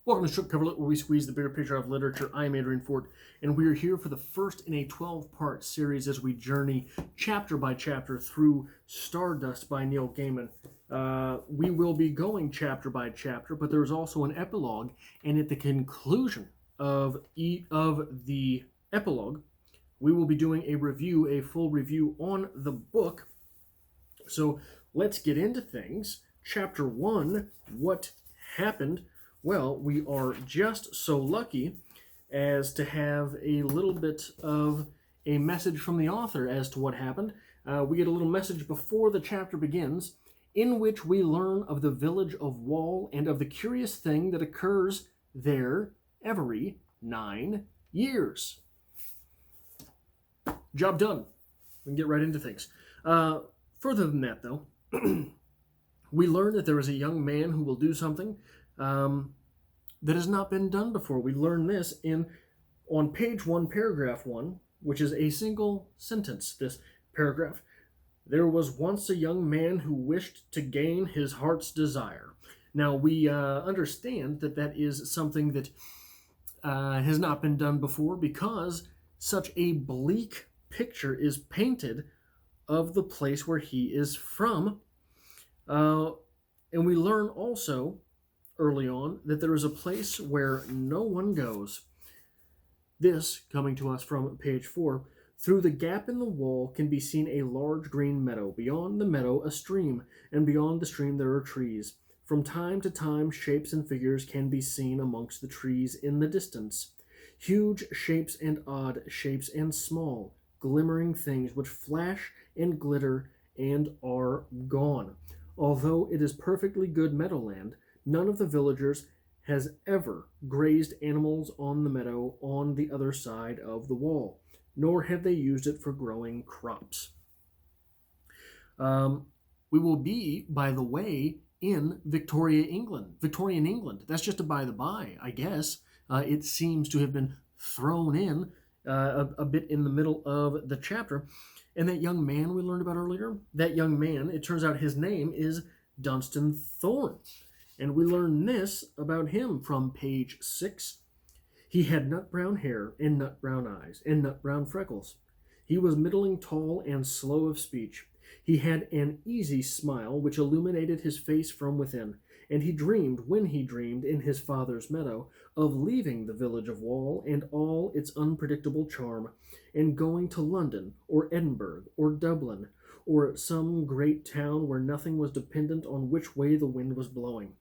Welcome to Strip Cover Lit, where we squeeze the bigger picture of literature. I'm Adrian Fort, and we are here for the first in a 12-part series as we journey chapter by chapter through Stardust by Neil Gaiman. We will be going chapter by chapter, but there is also an epilogue, and at the conclusion of the epilogue, we will be doing a full review on the book. So let's get into things. Chapter 1, what happened? Well, we are just so lucky as to have a little bit of a message from the author as to what happened. We get a little message before the chapter begins, in which we learn of the village of Wall and of the curious thing that occurs there every 9 years. Job done. We can get right into things. Further than that, though, we learn that there is a young man who will do something that has not been done before. We learn this on page 1, paragraph 1, which is a single sentence, this paragraph. There was once a young man who wished to gain his heart's desire. Now, we understand that that is something that has not been done before because such a bleak picture is painted of the place where he is from. And we learn also early on that there is a place where no one goes. This, coming to us from page 4, through the gap in the wall can be seen a large green meadow. Beyond the meadow, a stream, and beyond the stream there are trees. From time to time, shapes and figures can be seen amongst the trees in the distance. Huge shapes and odd shapes and small, glimmering things which flash and glitter and are gone. Although it is perfectly good meadowland, none of the villagers has ever grazed animals on the meadow on the other side of the wall, nor have they used it for growing crops. We will be, by the way, in Victorian England. That's just a by the by, I guess. It seems to have been thrown in a bit in the middle of the chapter. And that young man we learned about earlier, that young man, it turns out his name is Dunstan Thorn. And we learn this about him from page 6. He had nut brown hair and nut brown eyes and nut brown freckles. He was middling tall and slow of speech. He had an easy smile which illuminated his face from within, and he dreamed, when he dreamed in his father's meadow, of leaving the village of Wall and all its unpredictable charm, and going to London or Edinburgh or Dublin, or some great town where nothing was dependent on which way the wind was blowing.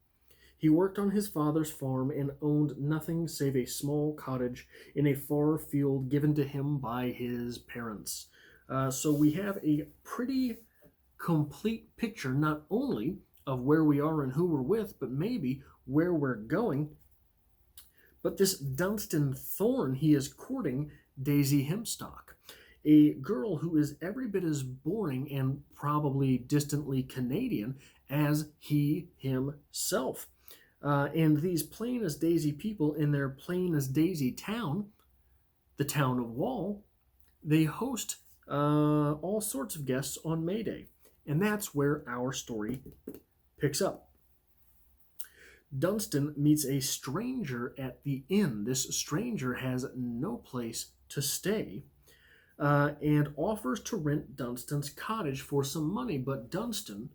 He worked on his father's farm and owned nothing save a small cottage in a far field given to him by his parents. So we have a pretty complete picture, not only of where we are and who we're with, but maybe where we're going. But this Dunstan Thorn, he is courting Daisy Hempstock, a girl who is every bit as boring and probably distantly Canadian as he himself. And these plain as Daisy people in their plain as Daisy town, the town of Wall, they host all sorts of guests on May Day. And that's where our story picks up. Dunstan meets a stranger at the inn. This stranger has no place to stay and offers to rent Dunstan's cottage for some money. But Dunstan,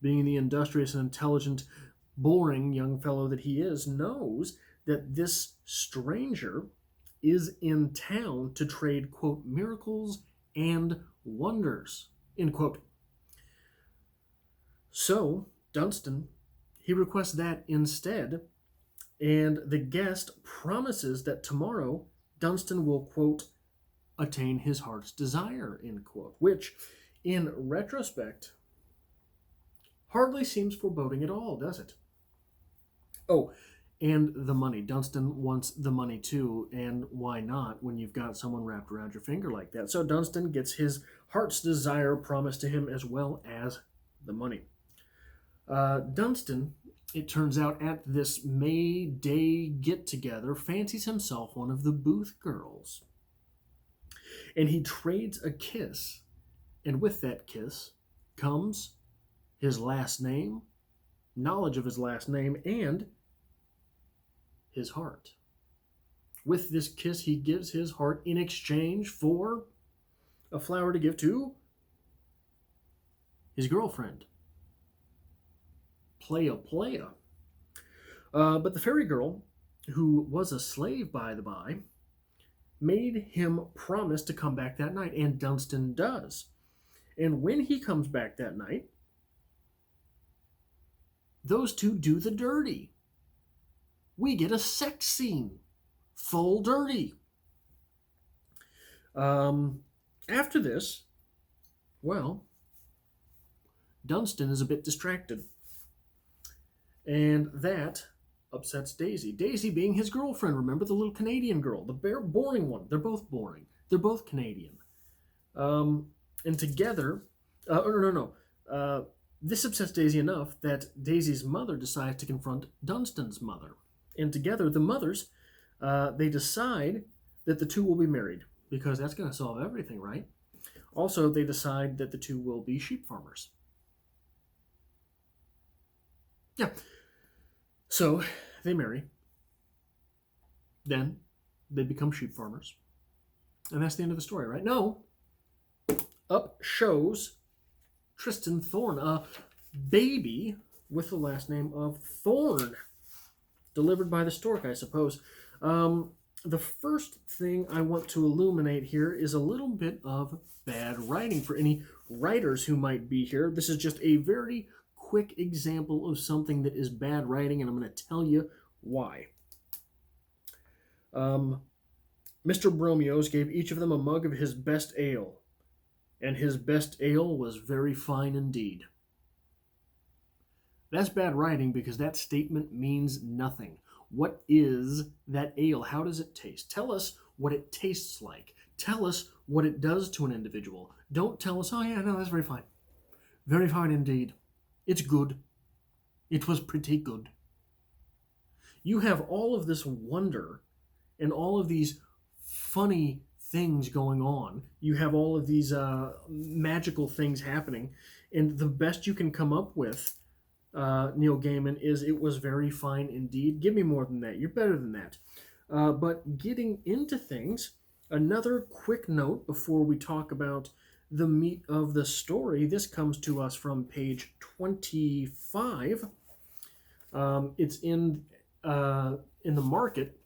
being the industrious and intelligent, boring young fellow that he is, knows that this stranger is in town to trade, quote, miracles and wonders, end quote. So Dunstan, he requests that instead, and the guest promises that tomorrow Dunstan will, quote, attain his heart's desire, end quote, which in retrospect hardly seems foreboding at all, does it? Oh, and the money. Dunstan wants the money too, and why not when you've got someone wrapped around your finger like that? So Dunstan gets his heart's desire promised to him as well as the money. Dunstan, it turns out, at this May Day get-together, fancies himself one of the Booth girls. And he trades a kiss, and with that kiss comes his last name, knowledge of his last name, and his heart. With this kiss, he gives his heart in exchange for a flower to give to his girlfriend. Playa. But the fairy girl, who was a slave by the by, made him promise to come back that night, and Dunstan does. And when he comes back that night, those two do the dirty. We get a sex scene, full dirty. After this, well, Dunstan is a bit distracted. And that upsets Daisy. Daisy being his girlfriend. Remember the little Canadian girl, the boring one. They're both boring. They're both Canadian. And together, this upsets Daisy enough that Daisy's mother decides to confront Dunstan's mother. And together, the mothers, they decide that the two will be married, because that's going to solve everything, right? Also, they decide that the two will be sheep farmers. Yeah. So, they marry. Then, they become sheep farmers. And that's the end of the story, right? No. Up shows Tristan Thorn, a baby with the last name of Thorn. Delivered by the stork, I suppose. The first thing I want to illuminate here is a little bit of bad writing for any writers who might be here. This is just a very quick example of something that is bad writing, and I'm going to tell you why. Mr. Bromios gave each of them a mug of his best ale, and his best ale was very fine indeed. That's bad writing because that statement means nothing. What is that ale? How does it taste? Tell us what it tastes like. Tell us what it does to an individual. Don't tell us, oh yeah, no, that's very fine. Very fine indeed. It's good. It was pretty good. You have all of this wonder and all of these funny things going on. You have all of these magical things happening. And the best you can come up with, Neil Gaiman, is it was very fine indeed. Give me more than that. You're better than that. But getting into things, another quick note before we talk about the meat of the story. This comes to us from page 25. It's in the market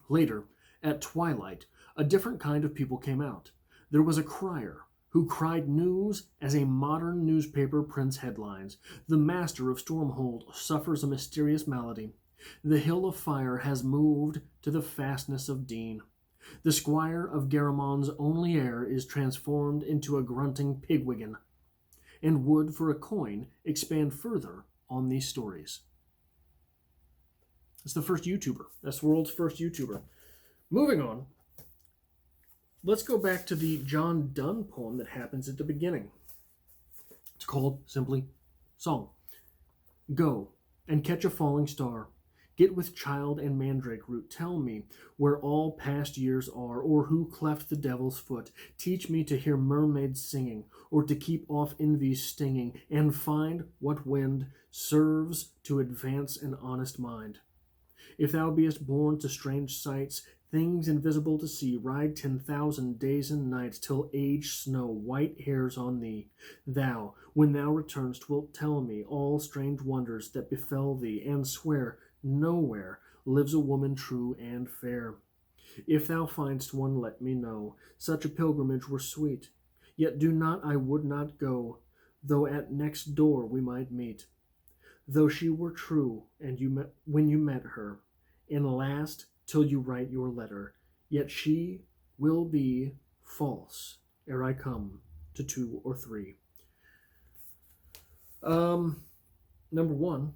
later at twilight. A different kind of people came out. There was a crier who cried news as a modern newspaper prints headlines. The master of Stormhold suffers a mysterious malady. The hill of fire has moved to the fastness of Dean. The squire of Garamon's only heir is transformed into a grunting pigwigan, and would, for a coin, expand further on these stories. It's the first YouTuber. That's the world's first YouTuber. Moving on, let's go back to the John Donne poem that happens at the beginning. It's called simply Song. Go and catch a falling star. Get with child and mandrake root. Tell me where all past years are, or who cleft the devil's foot. Teach me to hear mermaids singing, or to keep off envy's stinging, and find what wind serves to advance an honest mind. If thou beest born to strange sights, things invisible to see, ride 10,000 days and nights, till age snow white hairs on thee. Thou, when thou returnest, wilt tell me all strange wonders that befell thee, and swear nowhere lives a woman true and fair. If thou find'st one, let me know. Such a pilgrimage were sweet. Yet do not, I would not go, though at next door we might meet. Though she were true, and when you met her, and last till you write your letter, yet she will be false ere I come to 2 or 3. Number one,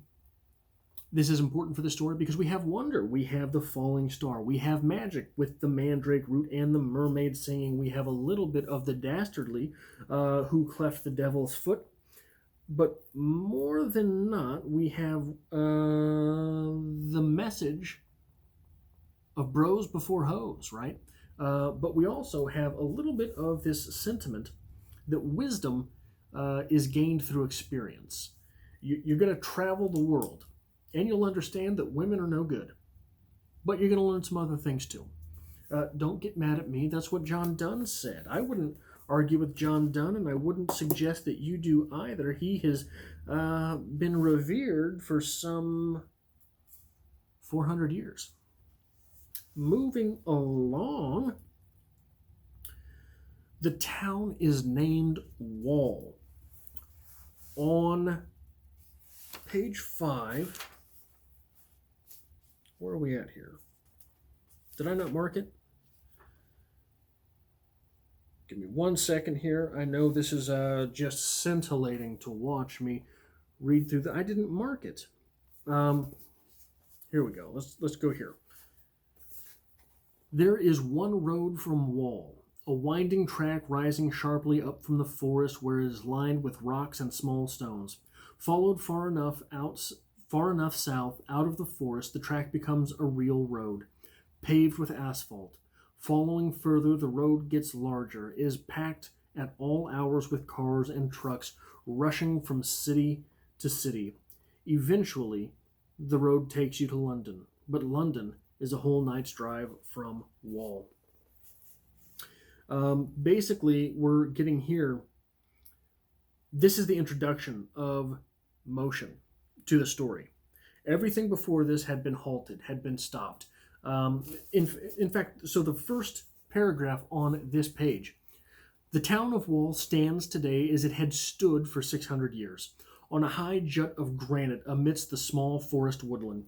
this is important for the story because we have wonder. We have the falling star. We have magic with the mandrake root and the mermaid singing. We have a little bit of the dastardly who cleft the devil's foot. But more than not, we have the message of bros before hoes, right? But we also have a little bit of this sentiment that wisdom is gained through experience. You're going to travel the world, and you'll understand that women are no good. but you're going to learn some other things too. Don't get mad at me. That's what John Donne said. I wouldn't argue with John Donne, and I wouldn't suggest that you do either. He has been revered for some 400 years. Moving along, the town is named Wall. On page 5, where are we at here? Did I not mark it? Give me 1 second here. I know this is just scintillating to watch me read through I didn't mark it. Here we go. Let's go here. There is one road from Wall, a winding track rising sharply up from the forest where it is lined with rocks and small stones. Followed far enough south out of the forest, the track becomes a real road, paved with asphalt. Following further, the road gets larger, is packed at all hours with cars and trucks rushing from city to city. Eventually, the road takes you to London, but London is a whole night's drive from Wall. Basically, we're getting here. This is the introduction of motion to the story. Everything before this had been halted, had been stopped. In fact, so the first paragraph on this page, the town of Wall stands today as it had stood for 600 years, on a high jut of granite amidst the small forest woodland.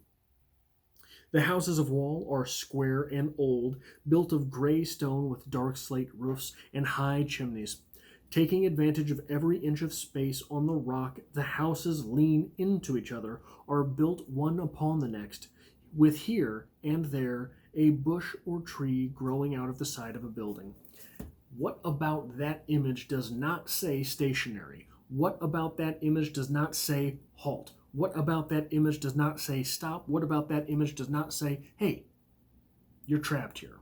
The houses of Wall are square and old, built of gray stone with dark slate roofs and high chimneys. Taking advantage of every inch of space on the rock, the houses lean into each other, are built one upon the next, with here and there a bush or tree growing out of the side of a building. What about that image does not say stationary? What about that image does not say halt? What about that image does not say stop? What about that image does not say, hey, you're trapped here?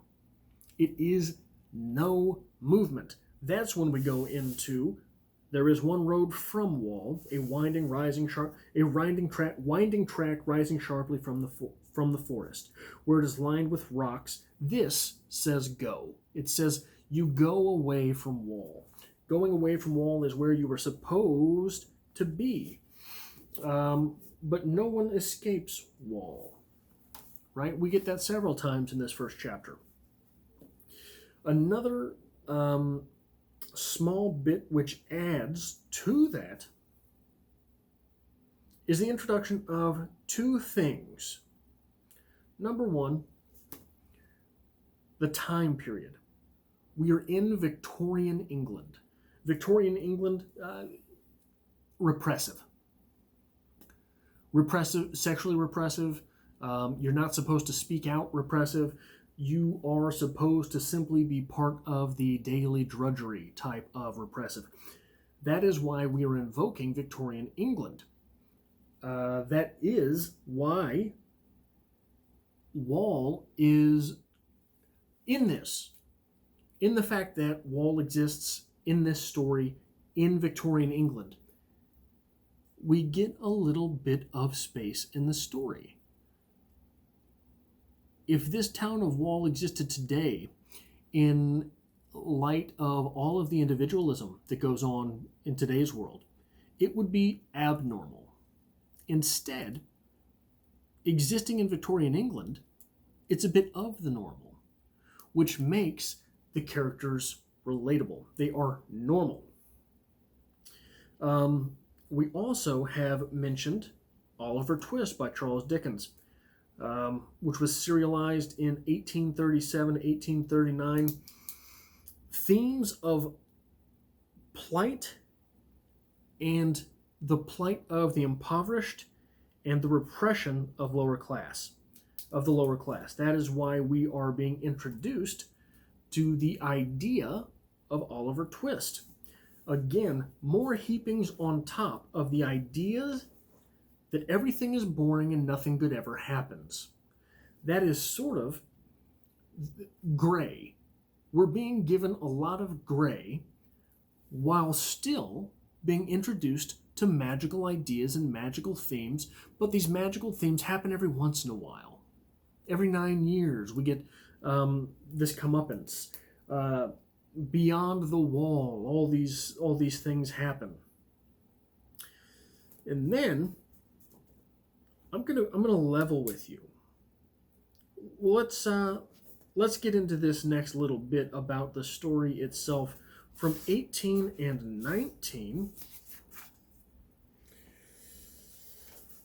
It is no movement. That's when we go into there is one road from Wall, a winding track rising sharply from the forest, where it is lined with rocks. This says go. It says you go away from Wall. Going away from Wall is where you were supposed to be. But no one escapes Wall, right? We get that several times in this first chapter. Another small bit which adds to that is the introduction of two things. Number one, the time period. We are in Victorian England. Victorian England, repressive. Repressive, sexually repressive. You're not supposed to speak out, repressive. You are supposed to simply be part of the daily drudgery type of repressive. That is why we are invoking Victorian England. That is why Wall is in this. In the fact that Wall exists in this story in Victorian England. We get a little bit of space in the story. If this town of Wall existed today, in light of all of the individualism that goes on in today's world, it would be abnormal. Instead, existing in Victorian England, it's a bit of the normal, which makes the characters relatable. They are normal. We also have mentioned Oliver Twist by Charles Dickens, which was serialized in 1837, 1839. Themes of plight and the plight of the impoverished and the repression of the lower class. That is why we are being introduced to the idea of Oliver Twist. Again, more heapings on top of the ideas that everything is boring and nothing good ever happens. That is sort of gray. We're being given a lot of gray while still being introduced to magical ideas and magical themes, but these magical themes happen every once in a while. Every 9 years, we get this comeuppance. Beyond the wall, all these things happen. And then I'm gonna level with you. Let's get into this next little bit about the story itself from 18 and 19.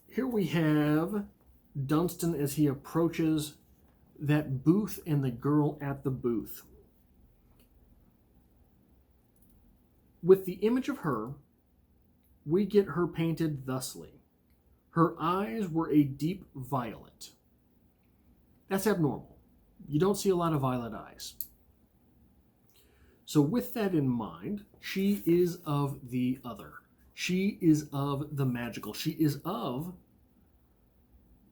Here we have Dunstan as he approaches that booth and the girl at the booth. With the image of her, we get her painted thusly. Her eyes were a deep violet. That's abnormal. You don't see a lot of violet eyes. So with that in mind, she is of the other. She is of the magical. She is of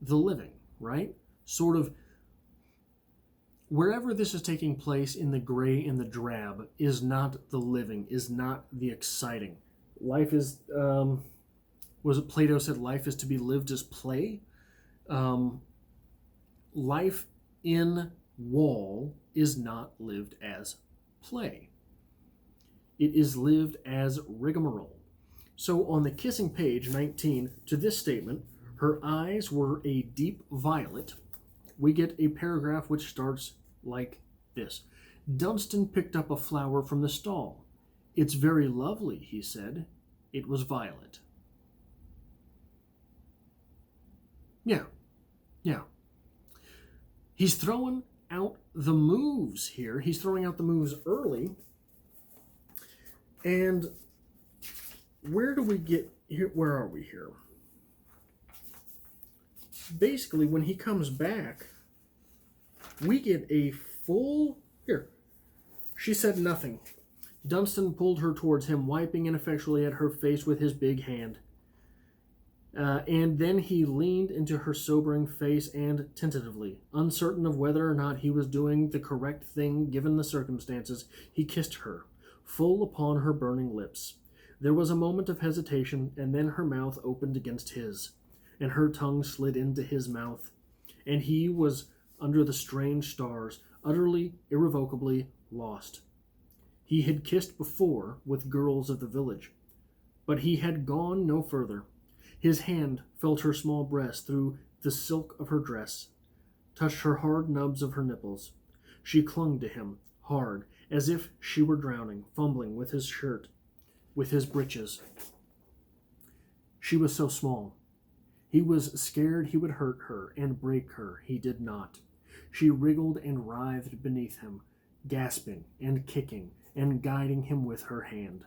the living, right? Sort of wherever this is taking place in the gray and the drab is not the living, is not the exciting. Life is, was it Plato said life is to be lived as play? Life in wall is not lived as play. It is lived as rigmarole. So on the kissing page 19 to this statement, her eyes were a deep violet, we get a paragraph which starts like this. Dunstan picked up a flower from the stall. It's very lovely, he said. It was violet. Yeah. He's throwing out the moves here. He's throwing out the moves early. And where do we get here? Where are we here? Basically, when he comes back, we get a full... Here. She said nothing. Dunstan pulled her towards him, wiping ineffectually at her face with his big hand. And then he leaned into her sobering face and, tentatively, uncertain of whether or not he was doing the correct thing given the circumstances, he kissed her, full upon her burning lips. There was a moment of hesitation, and then her mouth opened against his, and her tongue slid into his mouth, and he was under the strange stars, utterly, irrevocably lost. He had kissed before with girls of the village, but he had gone no further. His hand felt her small breast through the silk of her dress, touched her hard nubs of her nipples. She clung to him, hard, as if she were drowning, fumbling with his shirt, with his breeches. She was so small. He was scared he would hurt her and break her. He did not. She wriggled and writhed beneath him, gasping and kicking and guiding him with her hand.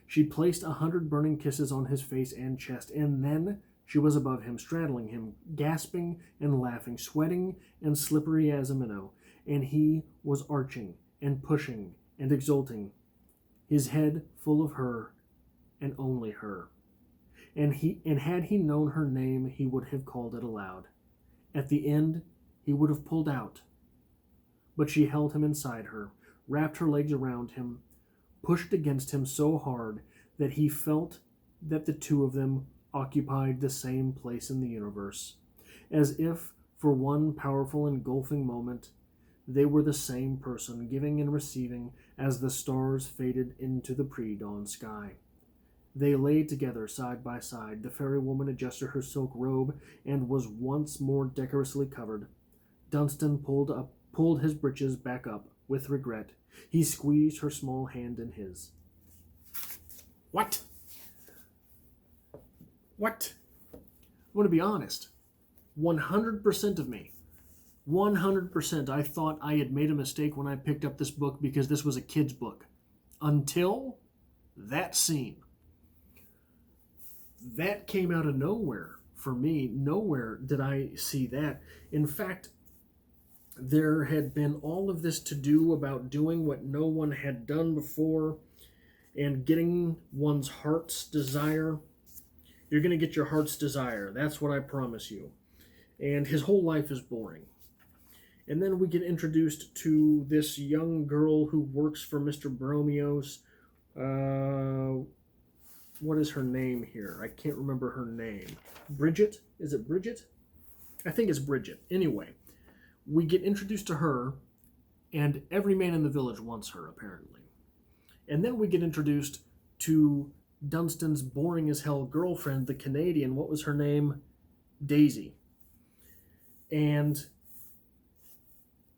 She placed 100 burning kisses on his face and chest, and then she was above him, straddling him, gasping and laughing, sweating and slippery as a minnow, and he was arching and pushing and exulting, his head full of her and only her. And had he known her name, he would have called it aloud. At the end, he would have pulled out. But she held him inside her, wrapped her legs around him, pushed against him so hard that he felt that the two of them occupied the same place in the universe, as if, for one powerful engulfing moment, they were the same person, giving and receiving as the stars faded into the pre-dawn sky. They lay together side by side. The fairy woman adjusted her silk robe and was once more decorously covered. Dunstan pulled his breeches back up with regret. He squeezed her small hand in his. What? I'm going to be honest. 100% of me. 100% I thought I had made a mistake when I picked up this book because this was a kid's book. Until that scene. That came out of nowhere for me. Nowhere did I see that. In fact, there had been all of this to do about doing what no one had done before and getting one's heart's desire. You're going to get your heart's desire. That's what I promise you. And his whole life is boring. And then we get introduced to this young girl who works for Mr. Bromios. What is her name here? I can't remember her name. Bridget? Is it Bridget? I think it's Bridget. Anyway, we get introduced to her, and every man in the village wants her, apparently. And then we get introduced to Dunstan's boring as hell girlfriend, the Canadian. What was her name? Daisy. And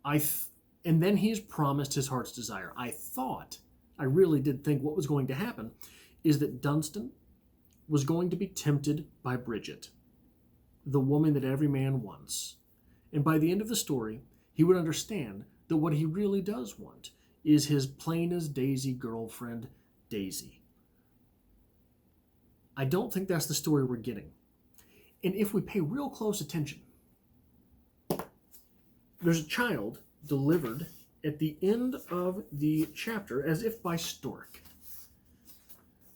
and then he's promised his heart's desire. I really did think what was going to happen is that Dunstan was going to be tempted by Bridget, the woman that every man wants. And by the end of the story, he would understand that what he really does want is his plain as Daisy girlfriend, Daisy. I don't think that's the story we're getting. And if we pay real close attention, there's a child delivered at the end of the chapter as if by stork.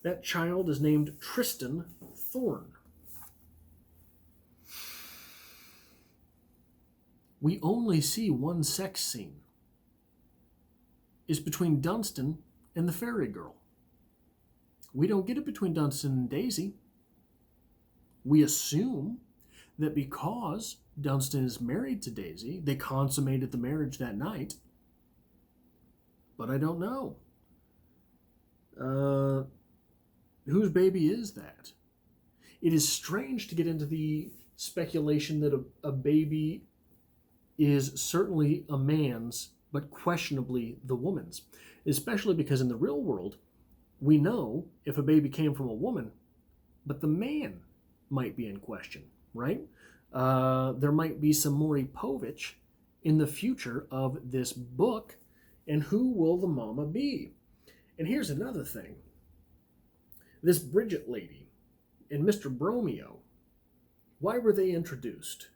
That child is named Tristan Thorn. We only see one sex scene. It's between Dunstan and the fairy girl. We don't get it between Dunstan and Daisy. We assume that because Dunstan is married to Daisy, they consummated the marriage that night. But I don't know. Whose baby is that? It is strange to get into the speculation that a baby is certainly a man's, but questionably the woman's. Especially because in the real world, we know if a baby came from a woman, but the man might be in question, right? There might be some Maury Povich in the future of this book, and who will the mama be? And here's another thing. This Bridget lady and Mr. Bromeo, why were they introduced?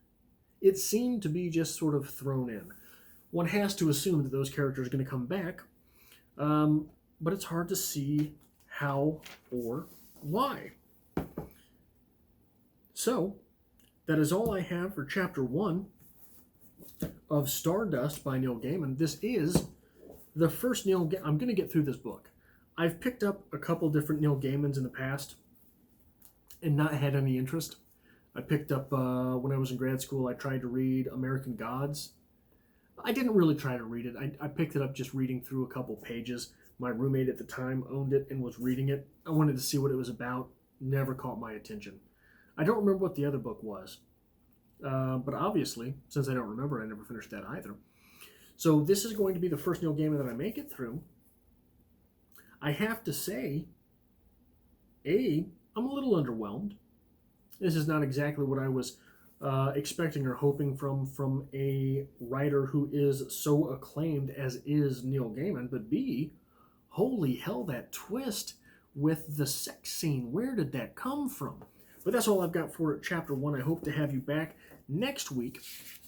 It seemed to be just sort of thrown in. One has to assume that those characters are going to come back, but it's hard to see how or why. So, that is all I have for Chapter 1 of Stardust by Neil Gaiman. This is the first Neil Gaiman. I'm going to get through this book. I've picked up a couple different Neil Gaimans in the past and not had any interest. I picked up, when I was in grad school, I tried to read American Gods. I didn't really try to read it. I picked it up just reading through a couple pages. My roommate at the time owned it and was reading it. I wanted to see what it was about. Never caught my attention. I don't remember what the other book was. But obviously, since I don't remember, I never finished that either. So this is going to be the first Neil Gaiman that I make it through. I have to say, I'm a little underwhelmed. This is not exactly what I was expecting or hoping from a writer who is so acclaimed as is Neil Gaiman. But B, holy hell, that twist with the sex scene. Where did that come from? But that's all I've got for Chapter 1. I hope to have you back next week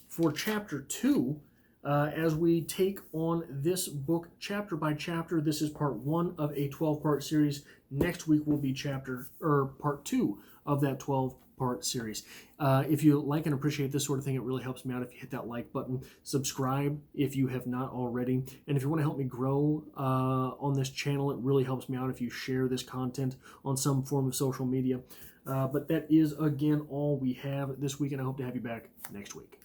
for Chapter 2 as we take on this book chapter by chapter. This is part 1 of a 12-part series. Next week will be part 2 of that 12-part series. If you like and appreciate this sort of thing, it really helps me out if you hit that like button. Subscribe if you have not already. And if you want to help me grow on this channel, it really helps me out if you share this content on some form of social media. But that is, again, all we have this week, and I hope to have you back next week.